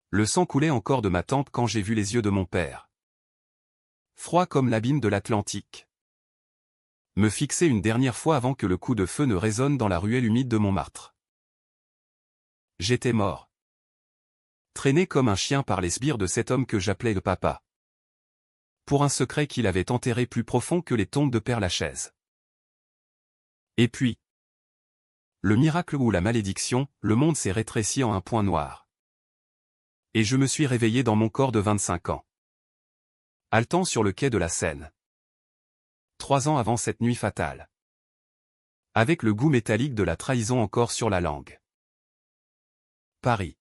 Le sang coulait encore de ma tempe quand j'ai vu les yeux de mon père. Froid comme l'abîme de l'Atlantique. Me fixer une dernière fois avant que le coup de feu ne résonne dans la ruelle humide de Montmartre. J'étais mort. Traîné comme un chien par les sbires de cet homme que j'appelais le papa. Pour un secret qu'il avait enterré plus profond que les tombes de Père-Lachaise. Et puis, le miracle ou la malédiction, le monde s'est rétréci en un point noir. Et je me suis réveillé dans mon corps de 25 ans. Haletant sur le quai de la Seine. 3 ans avant cette nuit fatale. Avec le goût métallique de la trahison encore sur la langue. Paris.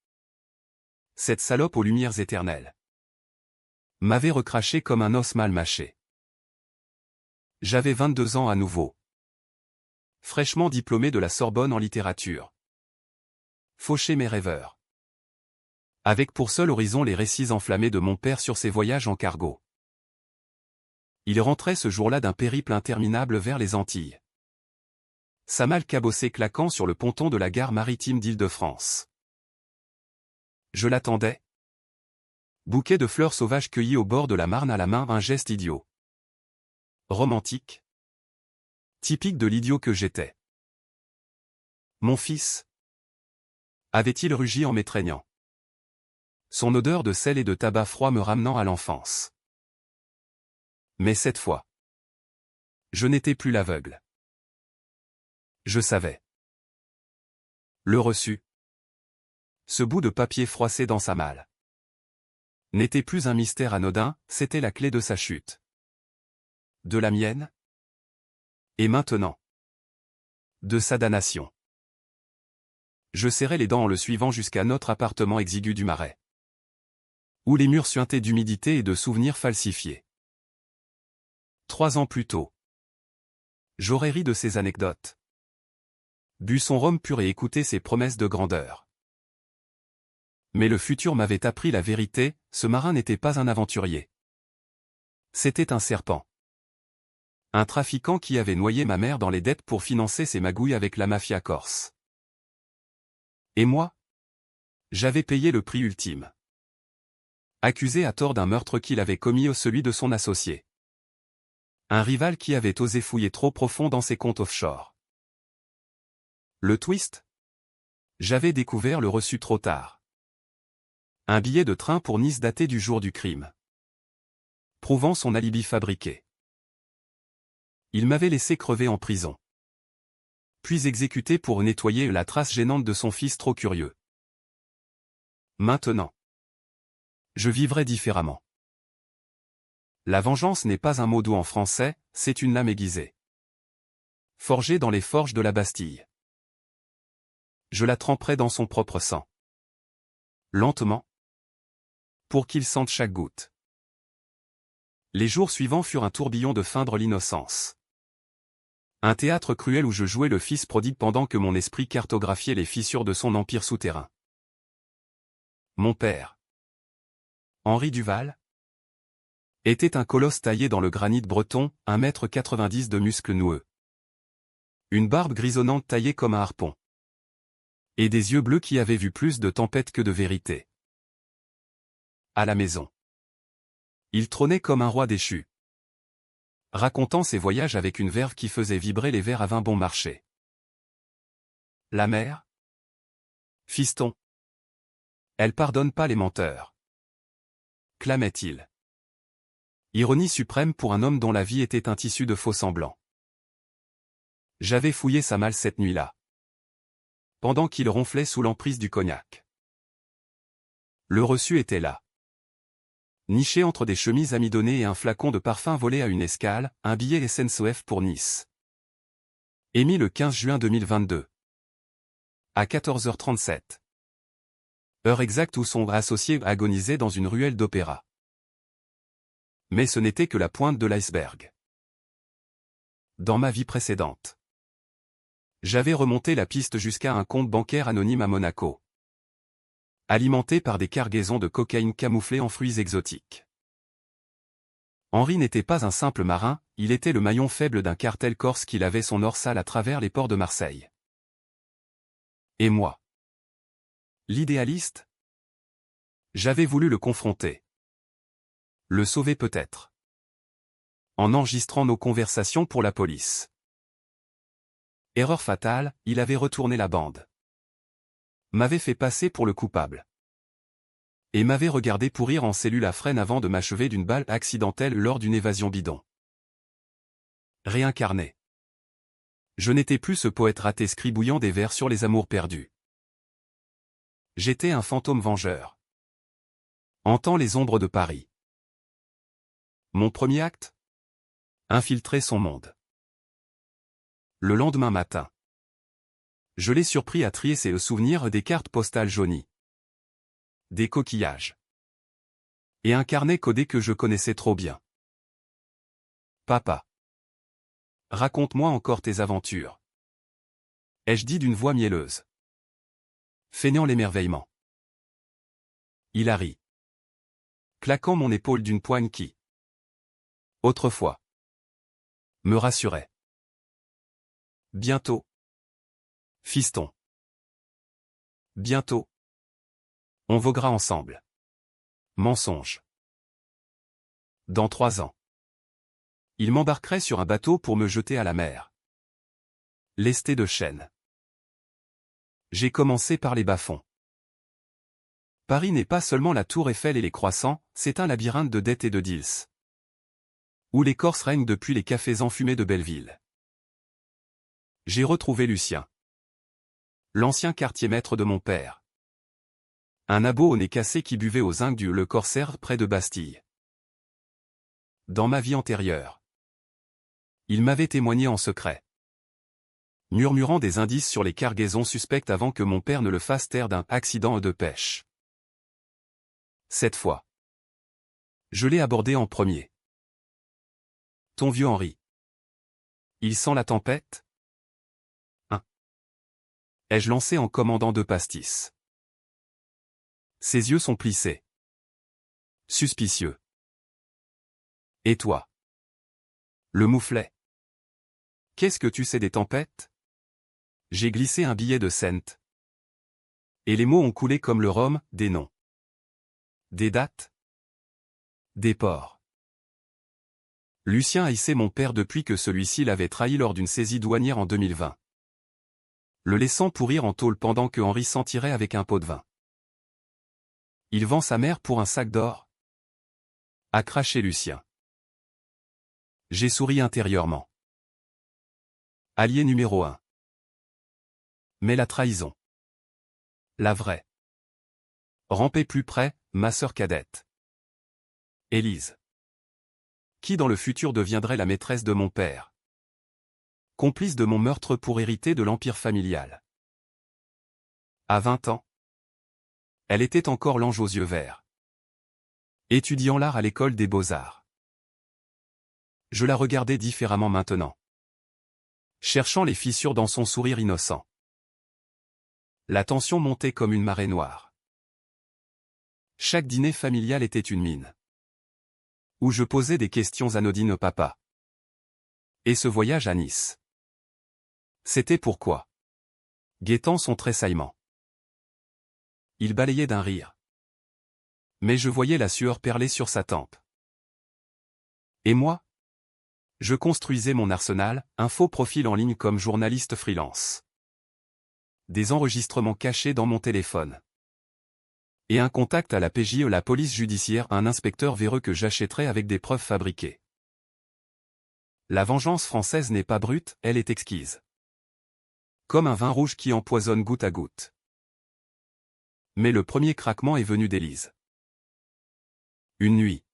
Cette salope aux lumières éternelles. M'avait recraché comme un os mal mâché. J'avais 22 ans à nouveau. Fraîchement diplômé de la Sorbonne en littérature. Fauché mes rêveurs. Avec pour seul horizon les récits enflammés de mon père sur ses voyages en cargo. Il rentrait ce jour-là d'un périple interminable vers les Antilles. Sa malle cabossée claquant sur le ponton de la gare maritime d'Île-de-France. Je l'attendais. Bouquet de fleurs sauvages cueillies au bord de la Marne à la main, un geste idiot. Romantique. Typique de l'idiot que j'étais. Mon fils. Avait-il rugi en m'étreignant. Son odeur de sel et de tabac froid me ramenant à l'enfance. Mais cette fois. Je n'étais plus l'aveugle. Je savais. Le reçu. Ce bout de papier froissé dans sa malle. N'était plus un mystère anodin, c'était la clé de sa chute. De la mienne. Et maintenant. De sa damnation. Je serrai les dents en le suivant jusqu'à notre appartement exigu du Marais. Où les murs suintaient d'humidité et de souvenirs falsifiés. 3 ans plus tôt. J'aurais ri de ses anecdotes. Bu son rhum pur et écouté ses promesses de grandeur. Mais le futur m'avait appris la vérité, ce marin n'était pas un aventurier. C'était un serpent. Un trafiquant qui avait noyé ma mère dans les dettes pour financer ses magouilles avec la mafia corse. Et moi? J'avais payé le prix ultime. Accusé à tort d'un meurtre qu'il avait commis ou celui de son associé. Un rival qui avait osé fouiller trop profond dans ses comptes offshore. Le twist? J'avais découvert le reçu trop tard. Un billet de train pour Nice daté du jour du crime. Prouvant son alibi fabriqué. Il m'avait laissé crever en prison. Puis exécuté pour nettoyer la trace gênante de son fils trop curieux. Maintenant. Je vivrai différemment. La vengeance n'est pas un mot doux en français, c'est une lame aiguisée. Forgée dans les forges de la Bastille. Je la tremperai dans son propre sang. Lentement. Pour qu'il sente chaque goutte. Les jours suivants furent un tourbillon de feindre l'innocence. Un théâtre cruel où je jouais le fils prodigue pendant que mon esprit cartographiait les fissures de son empire souterrain. Mon père, Henri Duval, était un colosse taillé dans le granit breton, 1,90 m de muscles noueux. Une barbe grisonnante taillée comme un harpon. Et des yeux bleus qui avaient vu plus de tempêtes que de vérité. À la maison. Il trônait comme un roi déchu. Racontant ses voyages avec une verve qui faisait vibrer les verres à vin bon marché. La mère? Fiston. Elle pardonne pas les menteurs. Clamait-il. Ironie suprême pour un homme dont la vie était un tissu de faux-semblants. J'avais fouillé sa malle cette nuit-là. Pendant qu'il ronflait sous l'emprise du cognac. Le reçu était là. Niché entre des chemises amidonnées et un flacon de parfum volé à une escale, un billet SNCF pour Nice. Émis le 15 juin 2022. À 14h37. Heure exacte où son associé agonisait dans une ruelle d'opéra. Mais ce n'était que la pointe de l'iceberg. Dans ma vie précédente. J'avais remonté la piste jusqu'à un compte bancaire anonyme à Monaco. Alimenté par des cargaisons de cocaïne camouflées en fruits exotiques. Henri n'était pas un simple marin, il était le maillon faible d'un cartel corse qui lavait son or sale à travers les ports de Marseille. Et moi? L'idéaliste? J'avais voulu le confronter. Le sauver peut-être. En enregistrant nos conversations pour la police. Erreur fatale, il avait retourné la bande. M'avait fait passer pour le coupable. Et m'avait regardé pourrir en cellule à freine avant de m'achever d'une balle accidentelle lors d'une évasion bidon. Réincarné. Je n'étais plus ce poète raté scribouillant des vers sur les amours perdus. J'étais un fantôme vengeur. Hantant les ombres de Paris. Mon premier acte? Infiltrer son monde. Le lendemain matin. Je l'ai surpris à trier ses souvenirs des cartes postales jaunies. Des coquillages. Et un carnet codé que je connaissais trop bien. Papa. Raconte-moi encore tes aventures. Ai-je dit d'une voix mielleuse. Feignant l'émerveillement. Il a ri. Claquant mon épaule d'une poigne qui, autrefois, me rassurait. Bientôt. Fiston. Bientôt. On voguera ensemble. Mensonge. Dans 3 ans. Il m'embarquerait sur un bateau pour me jeter à la mer. Lesté de chaînes. J'ai commencé par les bas-fonds. Paris n'est pas seulement la tour Eiffel et les croissants, c'est un labyrinthe de dettes et de deals. Où les Corses règnent depuis les cafés enfumés de Belleville. J'ai retrouvé Lucien. L'ancien quartier-maître de mon père. Un abo au nez cassé qui buvait au zinc du Le Corsaire près de Bastille. Dans ma vie antérieure. Il m'avait témoigné en secret. Murmurant des indices sur les cargaisons suspectes avant que mon père ne le fasse taire d'un accident de pêche. Cette fois. Je l'ai abordé en premier. Ton vieux Henri. Il sent la tempête? Ai-je lancé en commandant 2 pastis. Ses yeux sont plissés. Suspicieux. Et toi? Le mouflet. Qu'est-ce que tu sais des tempêtes? J'ai glissé un billet de cent. Et les mots ont coulé comme le rhum, des noms. Des dates. Des ports. Lucien haïssait mon père depuis que celui-ci l'avait trahi lors d'une saisie douanière en 2020. Le laissant pourrir en tôle pendant que Henri s'en tirait avec un pot de vin. Il vend sa mère pour un sac d'or? A craché Lucien. J'ai souri intérieurement. Allié numéro 1. Mais la trahison. La vraie. Rampez plus près, ma sœur cadette. Élise. Qui dans le futur deviendrait la maîtresse de mon père. Complice de mon meurtre pour hériter de l'empire familial. À 20 ans. Elle était encore l'ange aux yeux verts. Étudiant l'art à l'école des beaux-arts. Je la regardais différemment maintenant. Cherchant les fissures dans son sourire innocent. La tension montait comme une marée noire. Chaque dîner familial était une mine. Où je posais des questions anodines au papa. Et ce voyage à Nice. C'était pourquoi. Guettant son tressaillement. Il balayait d'un rire. Mais je voyais la sueur perler sur sa tempe. Et moi? Je construisais mon arsenal, un faux profil en ligne comme journaliste freelance. Des enregistrements cachés dans mon téléphone. Et un contact à la PJ, la police judiciaire, un inspecteur véreux que j'achèterais avec des preuves fabriquées. La vengeance française n'est pas brute, elle est exquise. Comme un vin rouge qui empoisonne goutte à goutte. Mais le premier craquement est venu d'Élise. Une nuit.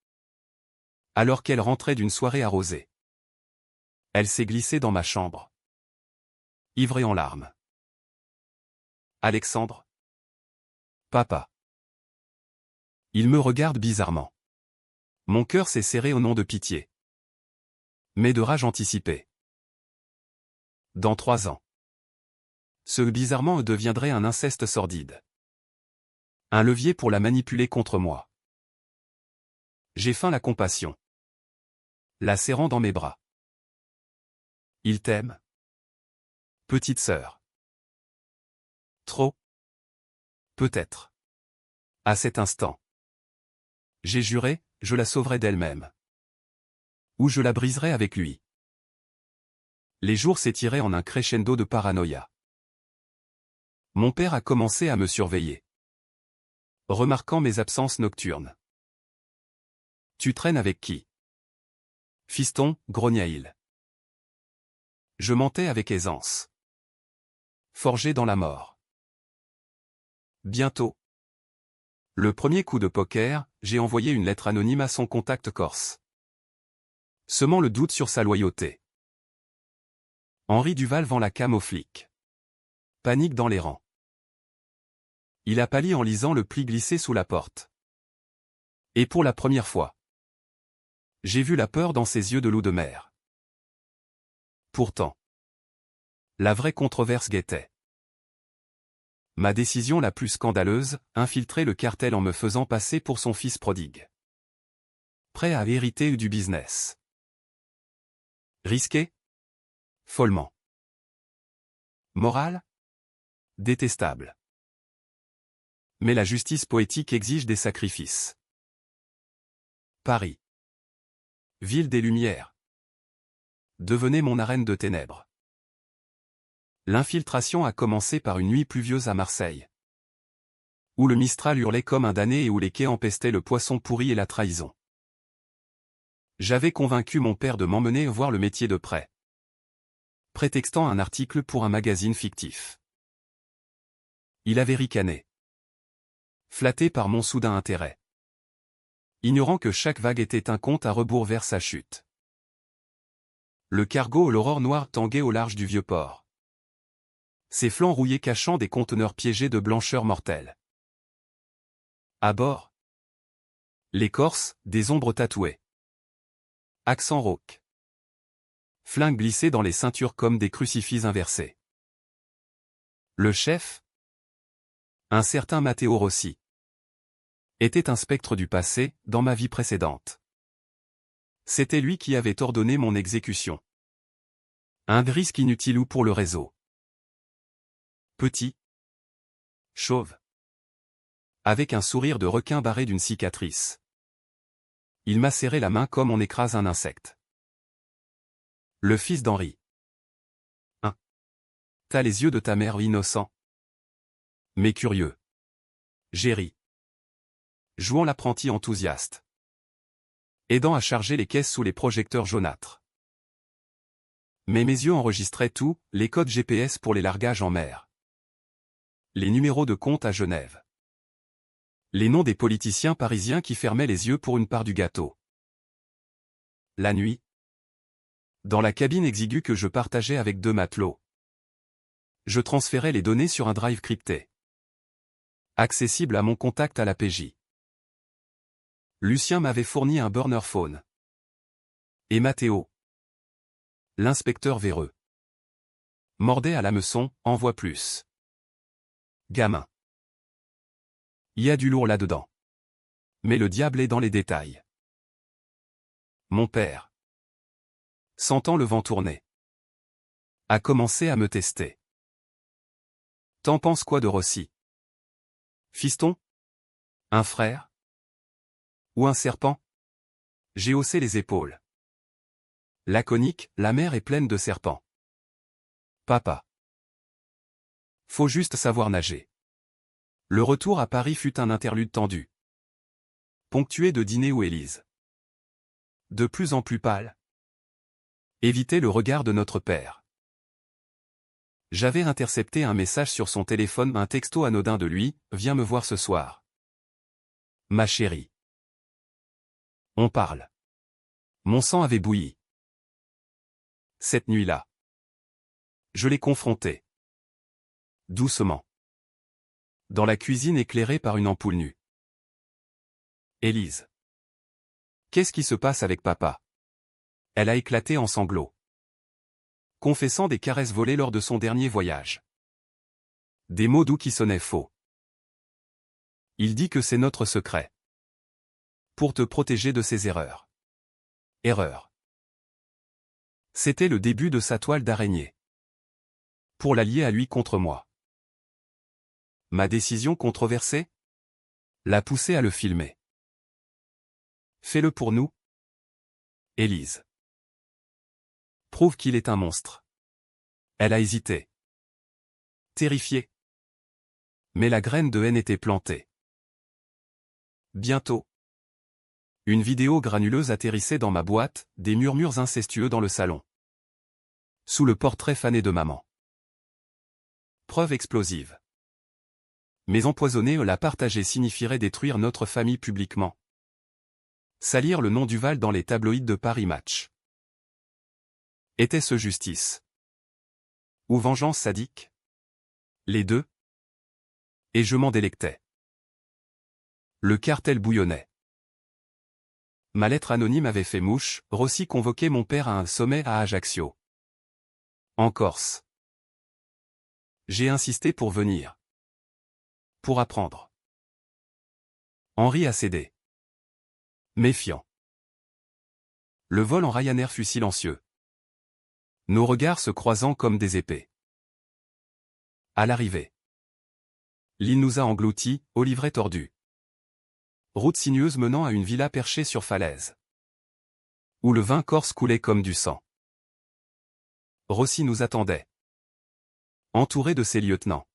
Alors qu'elle rentrait d'une soirée arrosée. Elle s'est glissée dans ma chambre. Ivrée en larmes. Alexandre. Papa. Il me regarde bizarrement. Mon cœur s'est serré au nom de pitié. Mais de rage anticipée. Dans 3 ans. Ce bizarrement deviendrait un inceste sordide. Un levier pour la manipuler contre moi. J'ai faim la compassion. La serrant dans mes bras. Il t'aime? Petite sœur. Trop? Peut-être. À cet instant. J'ai juré, je la sauverai d'elle-même. Ou je la briserai avec lui. Les jours s'étiraient en un crescendo de paranoïa. Mon père a commencé à me surveiller. Remarquant mes absences nocturnes. Tu traînes avec qui? Fiston, grogna-t-il. Je mentais avec aisance. Forgé dans la mort. Bientôt. Le premier coup de poker, j'ai envoyé une lettre anonyme à son contact corse. Semant le doute sur sa loyauté. Henri Duval vend la came aux flics. Panique dans les rangs. Il a pâli en lisant le pli glissé sous la porte. Et pour la première fois, j'ai vu la peur dans ses yeux de loup de mer. Pourtant, la vraie controverse guettait. Ma décision la plus scandaleuse, infiltrer le cartel en me faisant passer pour son fils prodigue. Prêt à hériter du business. Risqué? Follement. Morale? Détestable. Mais la justice poétique exige des sacrifices. Paris. Ville des Lumières. Devenait mon arène de ténèbres. L'infiltration a commencé par une nuit pluvieuse à Marseille. Où le Mistral hurlait comme un damné et où les quais empestaient le poisson pourri et la trahison. J'avais convaincu mon père de m'emmener voir le métier de près. Prétextant un article pour un magazine fictif. Il avait ricané. Flatté par mon soudain intérêt. Ignorant que chaque vague était un compte à rebours vers sa chute. Le cargo l'Aurore noire tanguait au large du vieux port. Ses flancs rouillés cachant des conteneurs piégés de blancheur mortelle. À bord. Les Corses, des ombres tatouées. Accent rauque. Flingues glissés dans les ceintures comme des crucifix inversés. Le chef, un certain Matteo Rossi, était un spectre du passé, dans ma vie précédente. C'était lui qui avait ordonné mon exécution. Un risque inutile ou pour le réseau. Petit. Chauve. Avec un sourire de requin barré d'une cicatrice. Il m'a serré la main comme on écrase un insecte. Le fils d'Henri. Hein. T'as les yeux de ta mère innocents. Mais curieux. J'ai ri. Jouant l'apprenti enthousiaste. Aidant à charger les caisses sous les projecteurs jaunâtres. Mais mes yeux enregistraient tout, les codes GPS pour les largages en mer. Les numéros de compte à Genève. Les noms des politiciens parisiens qui fermaient les yeux pour une part du gâteau. La nuit. Dans la cabine exiguë que je partageais avec deux matelots. Je transférais les données sur un drive crypté. Accessible à mon contact à la PJ. Lucien m'avait fourni un burner phone. Et Matteo, l'inspecteur véreux, mordait à l'hameçon, envoie plus. Gamin. Il y a du lourd là-dedans. Mais le diable est dans les détails. Mon père, sentant le vent tourner, a commencé à me tester. T'en penses quoi de Rossi? Fiston? Un frère? Ou un serpent? J'ai haussé les épaules. Laconique, la mer est pleine de serpents. Papa. Faut juste savoir nager. Le retour à Paris fut un interlude tendu. Ponctué de dîners où Élise, de plus en plus pâle, évitait le regard de notre père. J'avais intercepté un message sur son téléphone, un texto anodin de lui, « Viens me voir ce soir. Ma chérie. » On parle. Mon sang avait bouilli. Cette nuit-là, je l'ai confronté. Doucement. Dans la cuisine éclairée par une ampoule nue. Élise. Qu'est-ce qui se passe avec papa? Elle a éclaté en sanglots. Confessant des caresses volées lors de son dernier voyage. Des mots doux qui sonnaient faux. Il dit que c'est notre secret. Pour te protéger de ses erreurs. Erreurs. C'était le début de sa toile d'araignée. Pour l'allier à lui contre moi. Ma décision controversée? L'a poussé à le filmer. Fais-le pour nous. Élise. Prouve qu'il est un monstre. Elle a hésité. Terrifiée. Mais la graine de haine était plantée. Bientôt. Une vidéo granuleuse atterrissait dans ma boîte, des murmures incestueux dans le salon. Sous le portrait fané de maman. Preuve explosive. Mais empoisonner la partager signifierait détruire notre famille publiquement. Salir le nom d'Uval dans les tabloïds de Paris Match. Était-ce justice? Ou vengeance sadique? Les deux. Et je m'en délectais. Le cartel bouillonnait. Ma lettre anonyme avait fait mouche, Rossi convoquait mon père à un sommet à Ajaccio. En Corse. J'ai insisté pour venir. Pour apprendre. Henri a cédé. Méfiant. Le vol en Ryanair fut silencieux. Nos regards se croisant comme des épées. À l'arrivée. L'île nous a engloutis, au livret tordu. Route sinueuse menant à une villa perchée sur falaise. Où le vin corse coulait comme du sang. Rossi nous attendait. Entouré de ses lieutenants.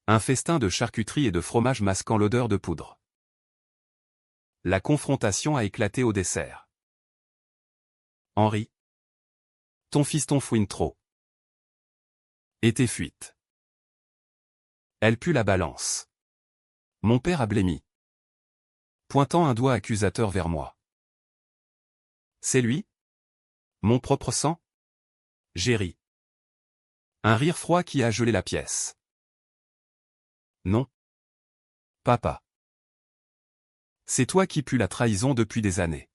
Un festin de charcuterie et de fromage masquant l'odeur de poudre. La confrontation a éclaté au dessert. Henri. Ton fiston fouine trop. Et tes fuites. Elle pue la balance. Mon père a blêmi. Pointant un doigt accusateur vers moi. C'est lui? Mon propre sang? J'ai ri. Un rire froid qui a gelé la pièce. Non. Papa. C'est toi qui pues la trahison depuis des années.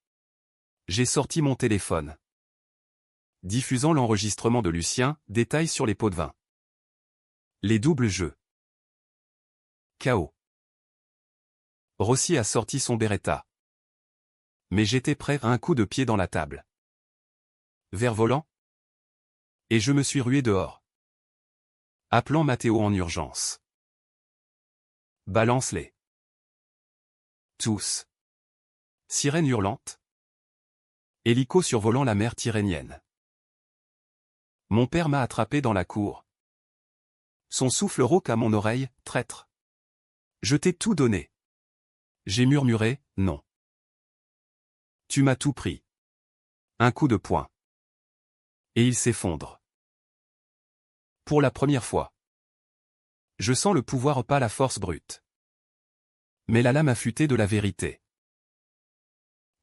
J'ai sorti mon téléphone. Diffusant l'enregistrement de Lucien, détails sur les pots de vin. Les doubles jeux. Chaos. Rossi a sorti son Beretta. Mais j'étais prêt à un coup de pied dans la table. Vert volant? Et je me suis rué dehors. Appelant Mathéo en urgence. Balance-les. Tous. Sirène hurlante. Hélico survolant la mer Tyrrhénienne. Mon père m'a attrapé dans la cour. Son souffle rauque à mon oreille, traître. Je t'ai tout donné. J'ai murmuré, non. Tu m'as tout pris. Un coup de poing. Et il s'effondre. Pour la première fois. Je sens le pouvoir pas la force brute. Mais la lame affûtée de la vérité.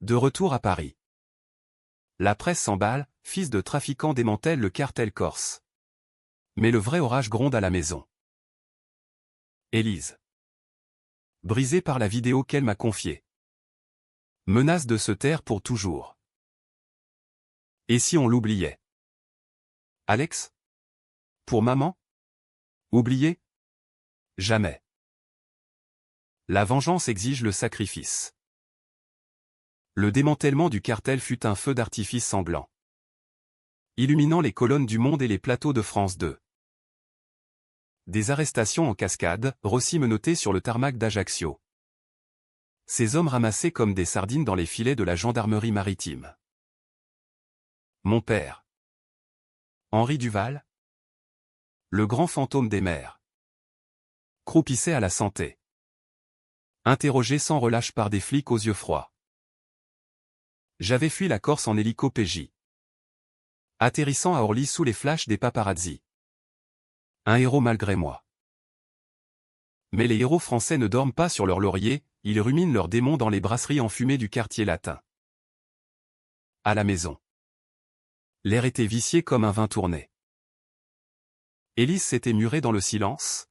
De retour à Paris. La presse s'emballe, fils de trafiquants démantèle le cartel corse. Mais le vrai orage gronde à la maison. Élise. Brisée par la vidéo qu'elle m'a confiée. Menace de se taire pour toujours. Et si on l'oubliait? Alex? Pour maman? Oublié? Jamais. La vengeance exige le sacrifice. Le démantèlement du cartel fut un feu d'artifice sanglant. Illuminant les colonnes du Monde et les plateaux de France 2. Des arrestations en cascade, Rossi menotté sur le tarmac d'Ajaccio. Ces hommes ramassés comme des sardines dans les filets de la gendarmerie maritime. Mon père. Henri Duval. Le grand fantôme des mers. Croupissait à la santé. Interrogé sans relâche par des flics aux yeux froids. J'avais fui la Corse en hélico PJ. Atterrissant à Orly sous les flashs des paparazzis. Un héros malgré moi. Mais les héros français ne dorment pas sur leur laurier, ils ruminent leurs démons dans les brasseries enfumées du quartier latin. À la maison. L'air était vicié comme un vin tourné. Élise s'était murée dans le silence.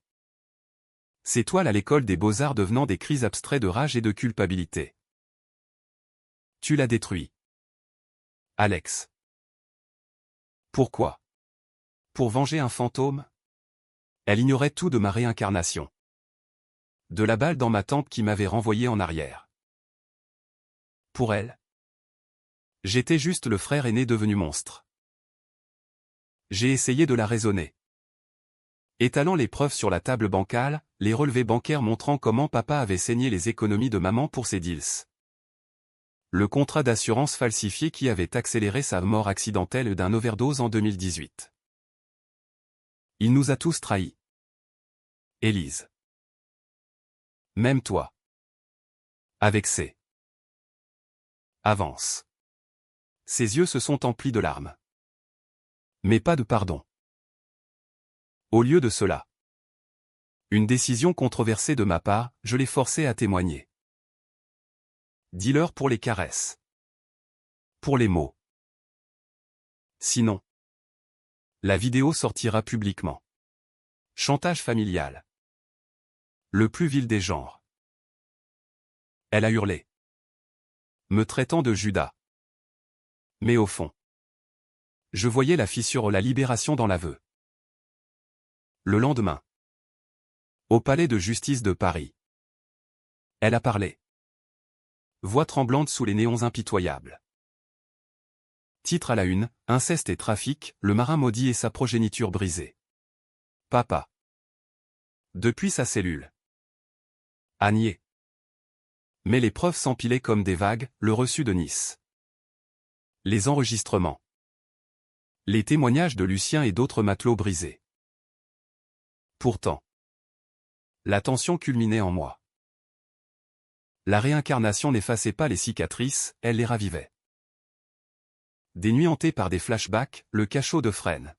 C'est toile à l'école des beaux-arts devenant des cris abstraits de rage et de culpabilité. Tu l'as détruit. Alex. Pourquoi? Pour venger un fantôme? Elle ignorait tout de ma réincarnation. De la balle dans ma tempe qui m'avait renvoyé en arrière. Pour elle, j'étais juste le frère aîné devenu monstre. J'ai essayé de la raisonner. Étalant les preuves sur la table bancale, les relevés bancaires montrant comment papa avait saigné les économies de maman pour ses deals. Le contrat d'assurance falsifié qui avait accéléré sa mort accidentelle d'un overdose en 2018. Il nous a tous trahis. Élise. Même toi. Avec ses. Avance. Ses yeux se sont emplis de larmes. Mais pas de pardon. Au lieu de cela. Une décision controversée de ma part, je l'ai forcé à témoigner. Dis-leur pour les caresses. Pour les mots. Sinon. La vidéo sortira publiquement. Chantage familial. Le plus vil des genres. Elle a hurlé. Me traitant de Judas. Mais au fond. Je voyais la fissure, la libération dans l'aveu. Le lendemain. Au palais de justice de Paris. Elle a parlé. Voix tremblante sous les néons impitoyables. Titre à la une, inceste et trafic, le marin maudit et sa progéniture brisée. Papa. Depuis sa cellule. A nié. Mais les preuves s'empilaient comme des vagues, le reçu de Nice. Les enregistrements. Les témoignages de Lucien et d'autres matelots brisés. Pourtant. La tension culminait en moi. La réincarnation n'effaçait pas les cicatrices, elle les ravivait. Des nuits hantées par des flashbacks, le cachot de Fresnes.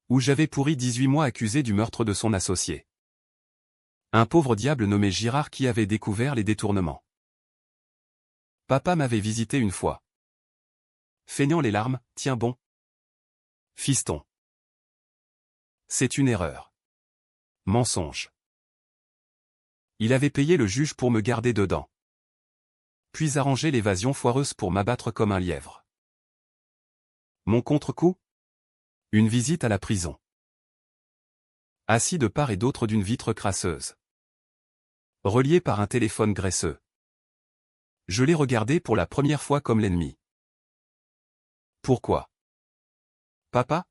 Où j'avais pourri 18 mois accusé du meurtre de son associé. Un pauvre diable nommé Girard qui avait découvert les détournements. Papa m'avait visité une fois. Feignant les larmes, tiens bon. Fiston. C'est une erreur. Mensonge. Il avait payé le juge pour me garder dedans. Puis arrangé l'évasion foireuse pour m'abattre comme un lièvre. Mon contre-coup? Une visite à la prison. Assis de part et d'autre d'une vitre crasseuse. Relié par un téléphone graisseux. Je l'ai regardé pour la première fois comme l'ennemi. Pourquoi? Papa?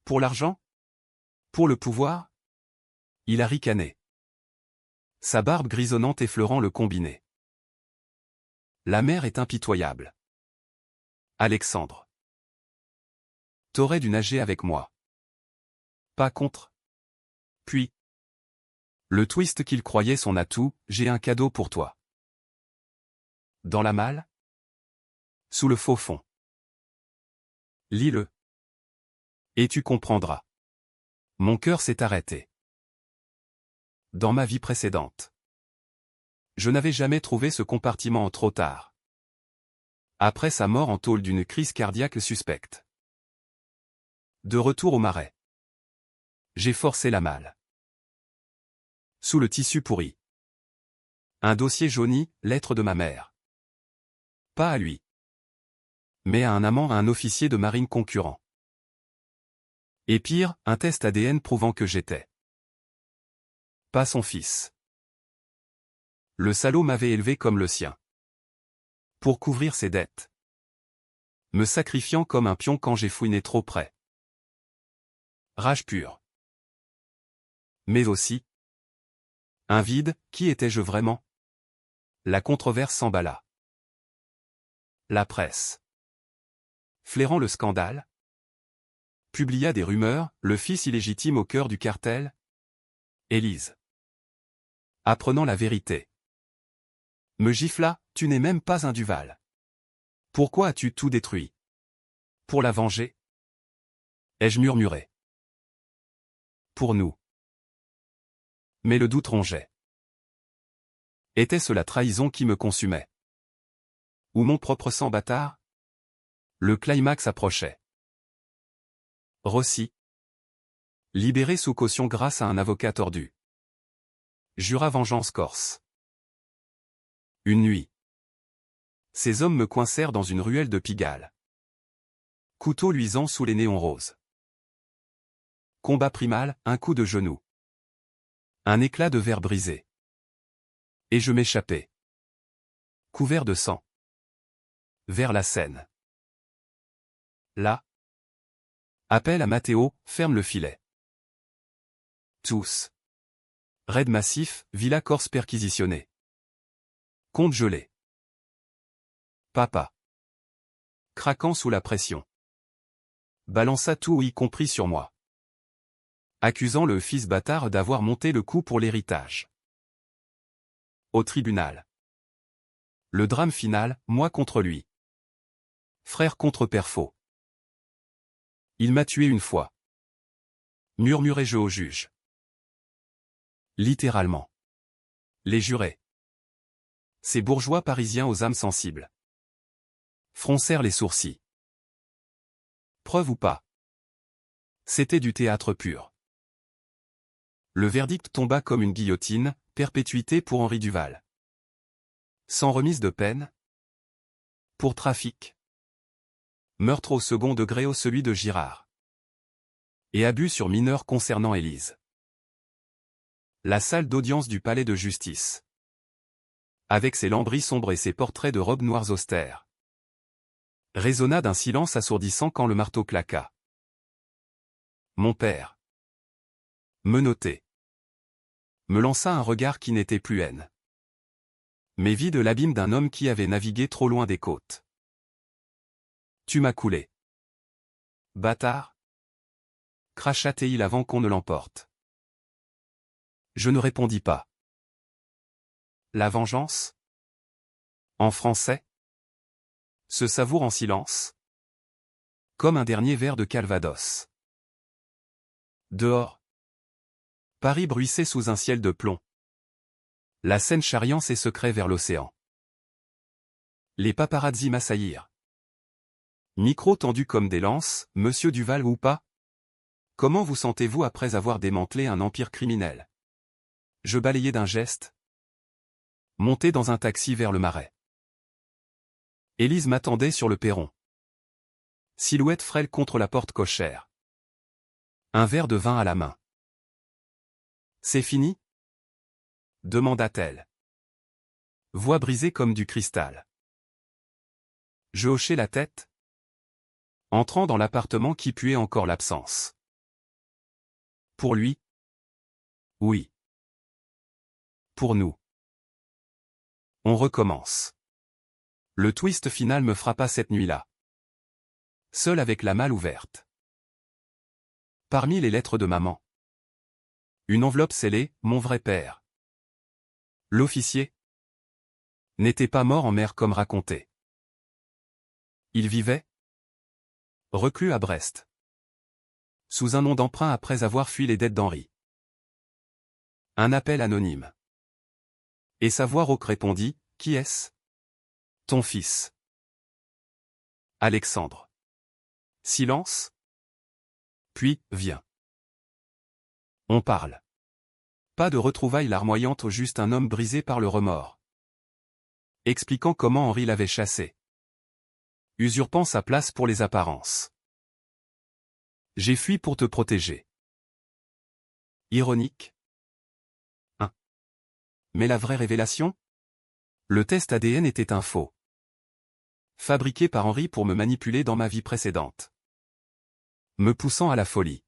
Pour l'argent? Pour le pouvoir? Il a ricané. Sa barbe grisonnante effleurant le combiné. La mer est impitoyable. Alexandre. T'aurais dû nager avec moi. Pas contre. Puis. Le twist qu'il croyait son atout, j'ai un cadeau pour toi. Dans la malle? Sous le faux fond. Lis-le. Et tu comprendras. Mon cœur s'est arrêté. Dans ma vie précédente. Je n'avais jamais trouvé ce compartiment trop tard. Après sa mort en tôle d'une crise cardiaque suspecte. De retour au marais. J'ai forcé la malle. Sous le tissu pourri. Un dossier jauni, lettre de ma mère. Pas à lui. Mais à un amant, à un officier de marine concurrent. Et pire, un test ADN prouvant que j'étais. Pas son fils. Le salaud m'avait élevé comme le sien. Pour couvrir ses dettes. Me sacrifiant comme un pion quand j'ai fouiné trop près. Rage pure. Mais aussi. Un vide, qui étais-je vraiment? La controverse s'emballa. La presse. Flairant le scandale. Publia des rumeurs, le fils illégitime au cœur du cartel. Élise. Apprenant la vérité. Me gifla, tu n'es même pas un Duval. Pourquoi as-tu tout détruit? Pour la venger? Ai-je murmuré. Pour nous. Mais le doute rongeait. Était-ce la trahison qui me consumait? Ou mon propre sang bâtard? Le climax approchait. Rossi. Libéré sous caution grâce à un avocat tordu. Jura vengeance corse. Une nuit. Ces hommes me coincèrent dans une ruelle de Pigalle. Couteau luisant sous les néons roses. Combat primal, un coup de genou. Un éclat de verre brisé. Et je m'échappais. Couvert de sang. Vers la Seine. Là. Appel à Mathéo, ferme le filet. Tous. Raid massif, villa corse perquisitionnée. Compte gelé. Papa. Craquant sous la pression. Balança tout y compris sur moi. Accusant le fils bâtard d'avoir monté le coup pour l'héritage. Au tribunal. Le drame final, moi contre lui. Frère contre père faux. Il m'a tué une fois. Murmurai-je au juge. Littéralement. Les jurés. Ces bourgeois parisiens aux âmes sensibles. Froncèrent les sourcils. Preuve ou pas. C'était du théâtre pur. Le verdict tomba comme une guillotine, perpétuité pour Henri Duval. Sans remise de peine. Pour trafic. Meurtre au second degré au celui de Girard. Et abus sur mineur concernant Élise. La salle d'audience du palais de justice. Avec ses lambris sombres et ses portraits de robes noires austères. Résonna d'un silence assourdissant quand le marteau claqua. Mon père. Menotté. Me lança un regard qui n'était plus haine. Mais vit de l'abîme d'un homme qui avait navigué trop loin des côtes. Tu m'as coulé. Bâtard. Cracha-t-il avant qu'on ne l'emporte. Je ne répondis pas. La vengeance? En français? Se savoure en silence. Comme un dernier verre de Calvados. Dehors. Paris bruissait sous un ciel de plomb. La Seine charriant ses secrets vers l'océan. Les paparazzi m'assaillirent. Micro tendu comme des lances, Monsieur Duval ou pas? Comment vous sentez-vous après avoir démantelé un empire criminel? Je balayai d'un geste. Monté dans un taxi vers le Marais. Élise m'attendait sur le perron. Silhouette frêle contre la porte cochère. Un verre de vin à la main. C'est fini? Demanda-t-elle. Voix brisée comme du cristal. Je hochai la tête. Entrant dans l'appartement qui puait encore l'absence. Pour lui? Oui. Pour nous. On recommence. Le twist final me frappa cette nuit-là. Seul avec la malle ouverte. Parmi les lettres de maman. Une enveloppe scellée, mon vrai père. L'officier n'était pas mort en mer comme raconté. Il vivait reclus à Brest. Sous un nom d'emprunt après avoir fui les dettes d'Henri. Un appel anonyme. Et sa voix rauque répondit, qui est-ce? Ton fils. Alexandre. Silence. Puis, viens. On parle. Pas de retrouvailles larmoyantes, juste un homme brisé par le remords. Expliquant comment Henri l'avait chassé. Usurpant sa place pour les apparences. J'ai fui pour te protéger. Ironique. Mais la vraie révélation? Le test ADN était un faux. Fabriqué par Henri pour me manipuler dans ma vie précédente. Me poussant à la folie.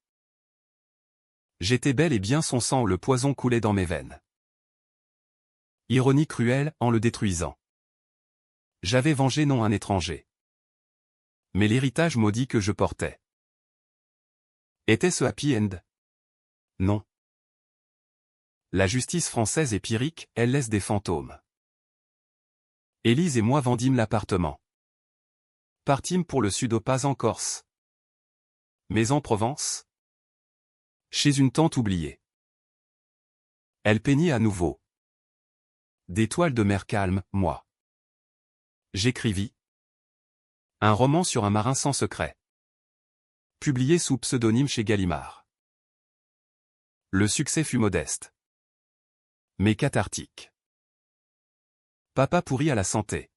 J'étais bel et bien son sang, le poison coulait dans mes veines. Ironie cruelle, en le détruisant. J'avais vengé non un étranger. Mais l'héritage maudit que je portais. Était-ce happy end? Non. La justice française est pyrrhique, elle laisse des fantômes. Élise et moi vendîmes l'appartement. Partîmes pour le sud, pas en Corse. Mais en Provence. Chez une tante oubliée. Elle peignit à nouveau. Des toiles de mer calme, moi. J'écrivis. Un roman sur un marin sans secret. Publié sous pseudonyme chez Gallimard. Le succès fut modeste. Mais cathartique. Papa pourri à la santé.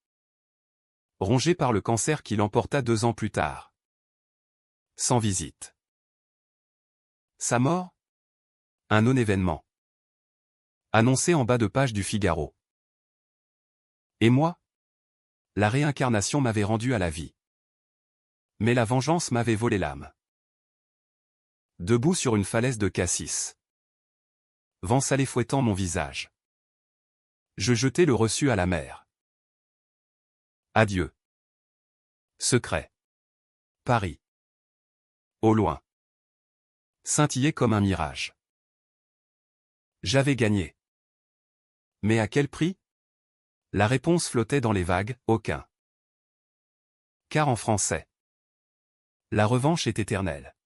Rongé par le cancer qui l'emporta 2 ans plus tard. Sans visite. Sa mort? Un non-événement. Annoncé en bas de page du Figaro. Et moi? La réincarnation m'avait rendu à la vie. Mais la vengeance m'avait volé l'âme. Debout sur une falaise de cassis. Vent salé fouettant mon visage. Je jetai le reçu à la mer. Adieu. Secret. Paris. Au loin. Scintillait comme un mirage. J'avais gagné. Mais à quel prix? La réponse flottait dans les vagues, aucun. Car en français, la revanche est éternelle.